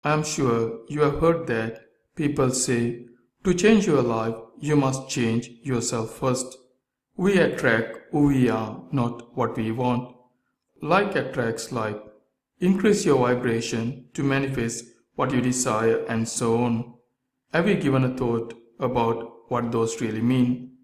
I am sure you have heard that people say, to change your life, you must change yourself first. We attract who we are, not what we want. Like attracts like. Increase your vibration to manifest what you desire and so on. Have you given a thought about what those really mean?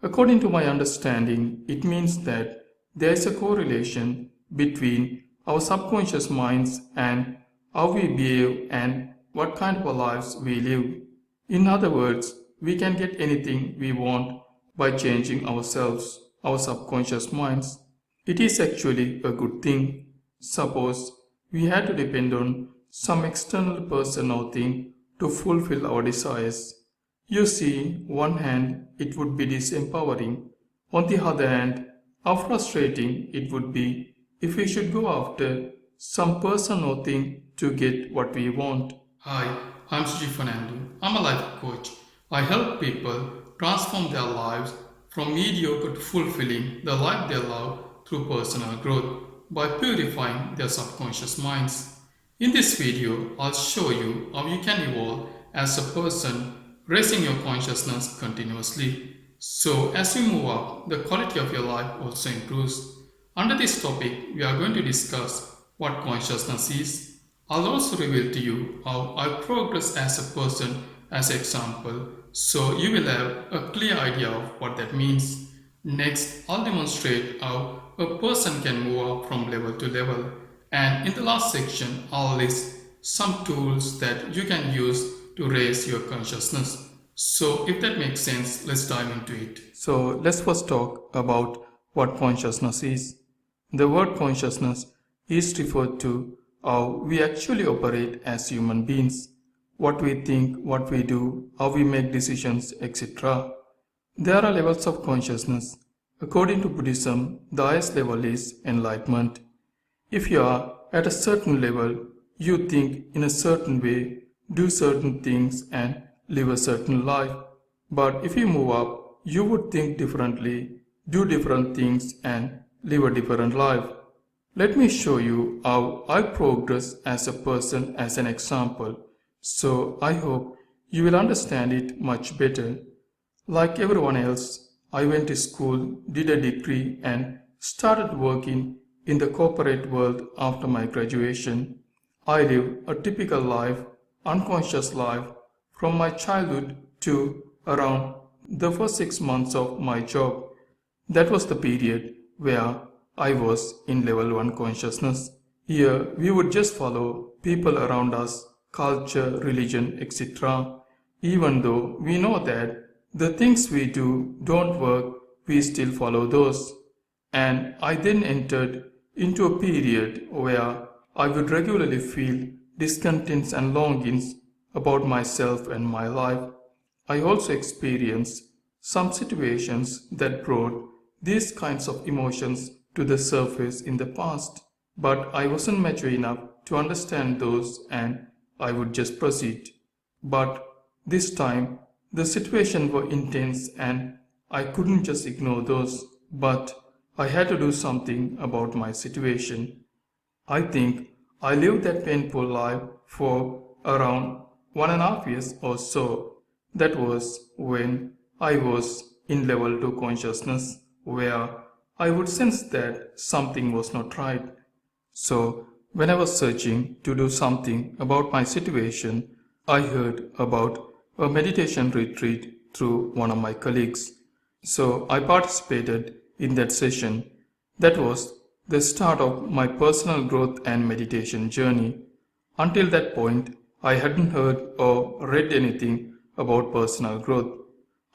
According to my understanding, it means that there is a correlation between our subconscious minds and how we behave and what kind of lives we live. In other words, we can get anything we want by changing ourselves, our subconscious minds. It is actually a good thing. Suppose we had to depend on some external person or thing to fulfill our desires. You see, one hand, it would be disempowering. On the other hand, how frustrating it would be if we should go after some person or thing to get what we want. Hi, I'm Suji. I'm a life coach. I help people transform their lives from mediocre to fulfilling the life they love through personal growth by purifying their subconscious minds. In this video, I'll show you how you can evolve as a person, raising your consciousness continuously. So, as you move up, the quality of your life also improves. Under this topic, we are going to discuss what consciousness is. I'll also reveal to you how I progress as a person as example, so you will have a clear idea of what that means. Next, I'll demonstrate how a person can move up from level to level. And in the last section, I'll list some tools that you can use to raise your consciousness. So if that makes sense, let's dive into it. So let's first talk about what consciousness is. The word consciousness is referred to how we actually operate as human beings, what we think, what we do, how we make decisions, etc. There are levels of consciousness. According to Buddhism, the highest level is enlightenment. If you are at a certain level, you think in a certain way, do certain things and live a certain life. But if you move up, you would think differently, do different things and live a different life. Let me show you how I progress as a person as an example. So I hope you will understand it much better. Like everyone else, I went to school, did a degree and started working in the corporate world after my graduation. I lived a typical life, unconscious life, from my childhood to around the first 6 months of my job. That was the period where I was in level 1 consciousness. Here we would just follow people around us, culture, religion, etc. Even though we know that the things we do don't work, we still follow those. And I then entered into a period where I would regularly feel discontents and longings about myself and my life. I also experienced some situations that brought these kinds of emotions to the surface in the past, but I wasn't mature enough to understand those and I would just proceed. But this time, the situations were intense and I couldn't just ignore those, but I had to do something about my situation. I think I lived that painful life for around 1.5 years or so. That was when I was in level 2 consciousness, where I would sense that something was not right. So, when I was searching to do something about my situation, I heard about a meditation retreat through one of my colleagues. So, I participated in that session. That was the start of my personal growth and meditation journey. Until that point, I hadn't heard or read anything about personal growth.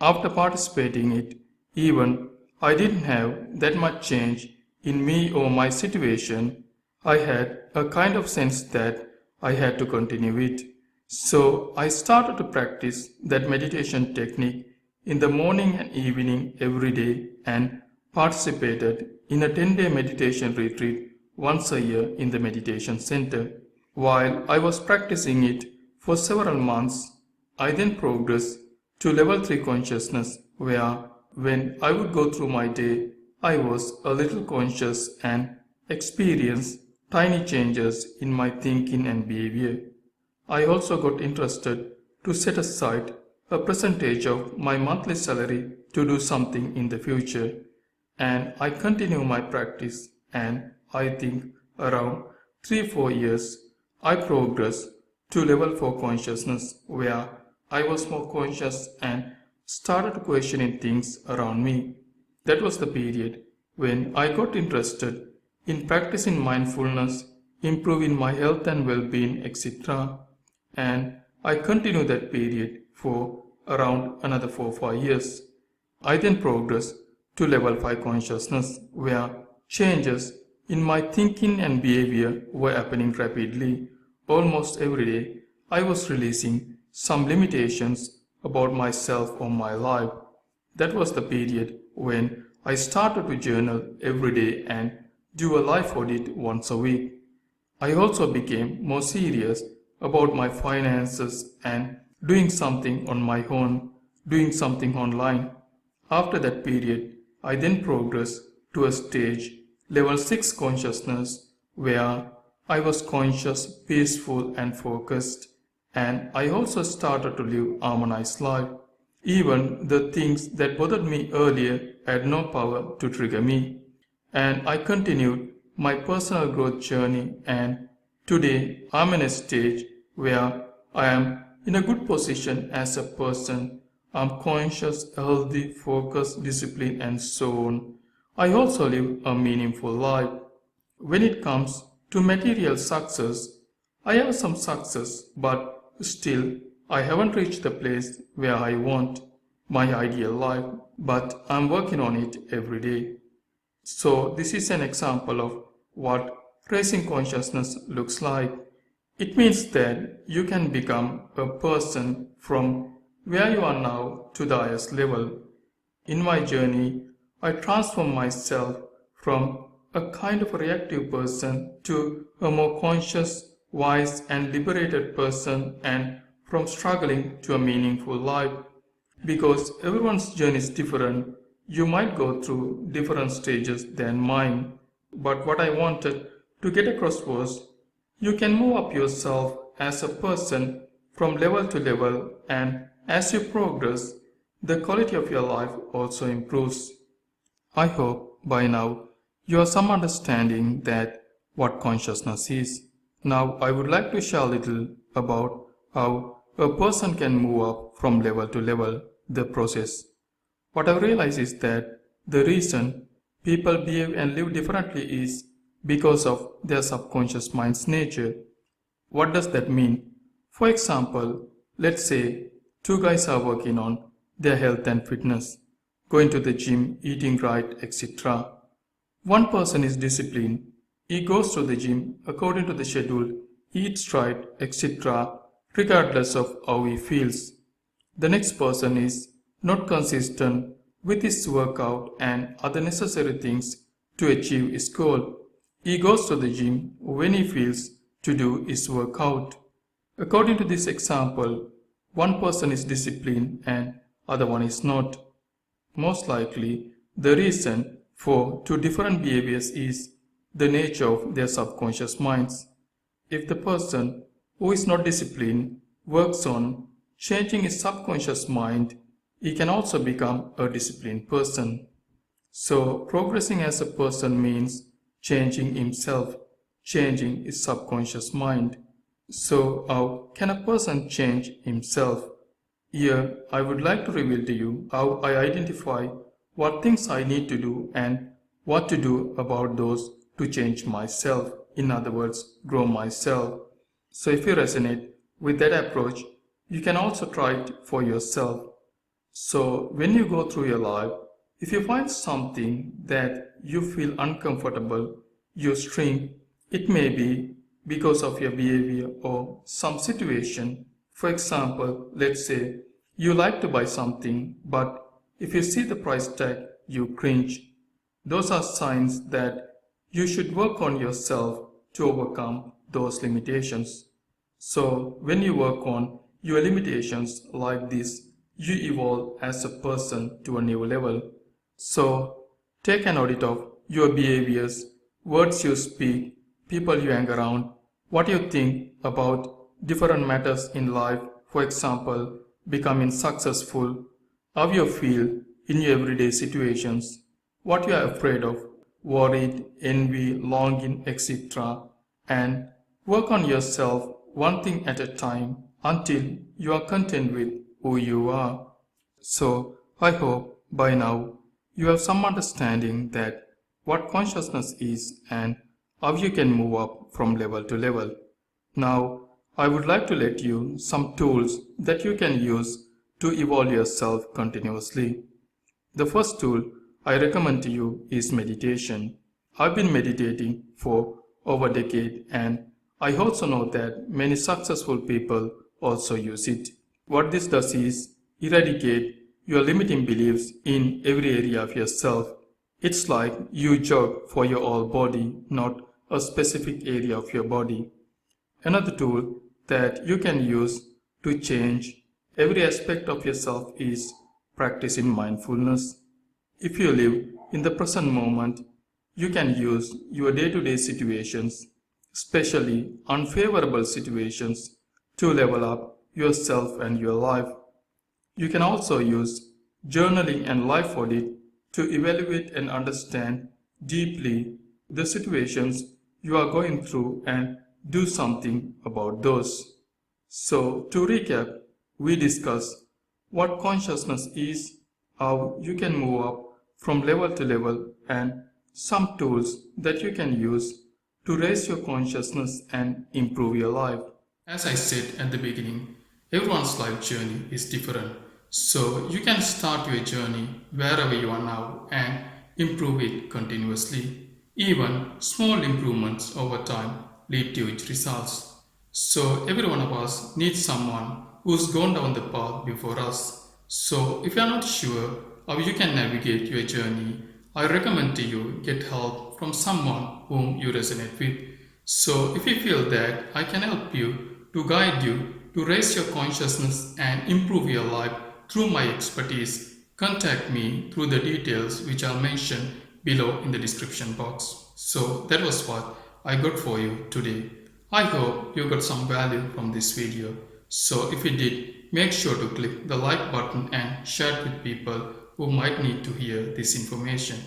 After participating in it, even I didn't have that much change in me or my situation. I had a kind of sense that I had to continue it. So I started to practice that meditation technique in the morning and evening every day and participated in a 10-day meditation retreat once a year in the meditation center. While I was practicing it for several months, I then progressed to level 3 consciousness, where when I would go through my day, I was a little conscious and experienced tiny changes in my thinking and behavior. I also got interested to set aside a percentage of my monthly salary to do something in the future. And I continue my practice, and I think around 3-4 years I progress to level 4 consciousness where I was more conscious and started questioning things around me. That was the period when I got interested in practicing mindfulness, improving my health and well-being, etc. And I continued that period for around another 4-5 years. I then progressed to level 5 consciousness where changes in my thinking and behavior were happening rapidly. Almost every day, I was releasing some limitations about myself or my life. That was the period when I started to journal every day and do a life audit once a week. I also became more serious about my finances and doing something on my own, doing something online. After that period, I then progressed to a stage, level 6 consciousness, where I was conscious, peaceful, and focused. And I also started to live harmonized life. Even the things that bothered me earlier had no power to trigger me. And I continued my personal growth journey, and today I'm in a stage where I am in a good position as a person. I'm conscious, healthy, focused, disciplined, and so on. I also live a meaningful life. When it comes to material success, I have some success, but still I haven't reached the place where I want my ideal life, but I'm working on it every day. So this is an example of what raising consciousness looks like. It means that you can become a person from where you are now to the highest level. In my journey, I transform myself from a kind of a reactive person to a more conscious, wise, and liberated person, and from struggling to a meaningful life. Because everyone's journey is different, you might go through different stages than mine. But what I wanted to get across was you can move up yourself as a person from level to level, and as you progress, the quality of your life also improves. I hope by now you have some understanding that what consciousness is. Now I would like to share a little about how a person can move up from level to level, the process. What I've realized is that the reason people behave and live differently is because of their subconscious mind's nature. What does that mean? For example, let's say two guys are working on their health and fitness, going to the gym, eating right, etc. One person is disciplined. He goes to the gym according to the schedule, eats right, etc., regardless of how he feels. The next person is not consistent with his workout and other necessary things to achieve his goal. He goes to the gym when he feels to do his workout. According to this example, one person is disciplined and other one is not. Most likely, the reason for two different behaviors is the nature of their subconscious minds. If the person who is not disciplined works on changing his subconscious mind, he can also become a disciplined person. So, progressing as a person means changing himself, changing his subconscious mind. So, how can a person change himself? Here, I would like to reveal to you how I identify what things I need to do and what to do about those to change myself. In other words, grow myself. So, if you resonate with that approach, you can also try it for yourself. So, when you go through your life, if you find something that you feel uncomfortable, you shrink. It may be because of your behavior or some situation. For example, let's say you like to buy something, but if you see the price tag, you cringe. Those are signs that you should work on yourself to overcome those limitations. So, when you work on your limitations like this, you evolve as a person to a new level. So, take an audit of your behaviors, words you speak, people you hang around, what you think about different matters in life, for example, becoming successful, how you feel in your everyday situations, what you are afraid of, worried, envy, longing, etc., and work on yourself one thing at a time until you are content with who you are. So, I hope by now you have some understanding that what consciousness is and how you can move up from level to level. Now, I would like to let you some tools that you can use to evolve yourself continuously. The first tool I recommend to you is meditation. I've been meditating for over a decade and I also know that many successful people also use it. What this does is eradicate your limiting beliefs in every area of yourself. It's like you jog for your whole body, not a specific area of your body. Another tool that you can use to change every aspect of yourself is practicing mindfulness. If you live in the present moment, you can use your day-to-day situations, especially unfavorable situations, to level up yourself and your life. You can also use journaling and life audit to evaluate and understand deeply the situations you are going through and do something about those. So, to recap, we discussed what consciousness is, how you can move up from level to level, and some tools that you can use to raise your consciousness and improve your life. As I said at the beginning, everyone's life journey is different. So you can start your journey wherever you are now and improve it continuously. Even small improvements over time lead to its results. So every one of us needs someone who's gone down the path before us. So if you are not sure how you can navigate your journey, I recommend to you get help from someone whom you resonate with. So if you feel that I can help you to guide you to raise your consciousness and improve your life through my expertise, contact me through the details which I'll mention below in the description box. So that was what I got for you today. I hope you got some value from this video. So if you did, make sure to click the like button and share it with people who might need to hear this information.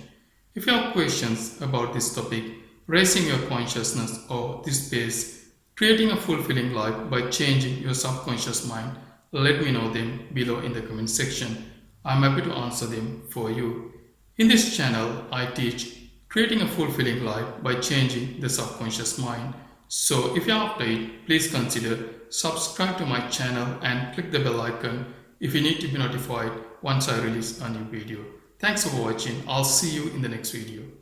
If you have questions about this topic, raising your consciousness or this space, creating a fulfilling life by changing your subconscious mind, let me know them below in the comment section. I'm happy to answer them for you. In this channel, I teach creating a fulfilling life by changing the subconscious mind. So if you're after it, please consider subscribe to my channel and click the bell icon if you need to be notified once I release a new video. Thanks for watching. I'll see you in the next video.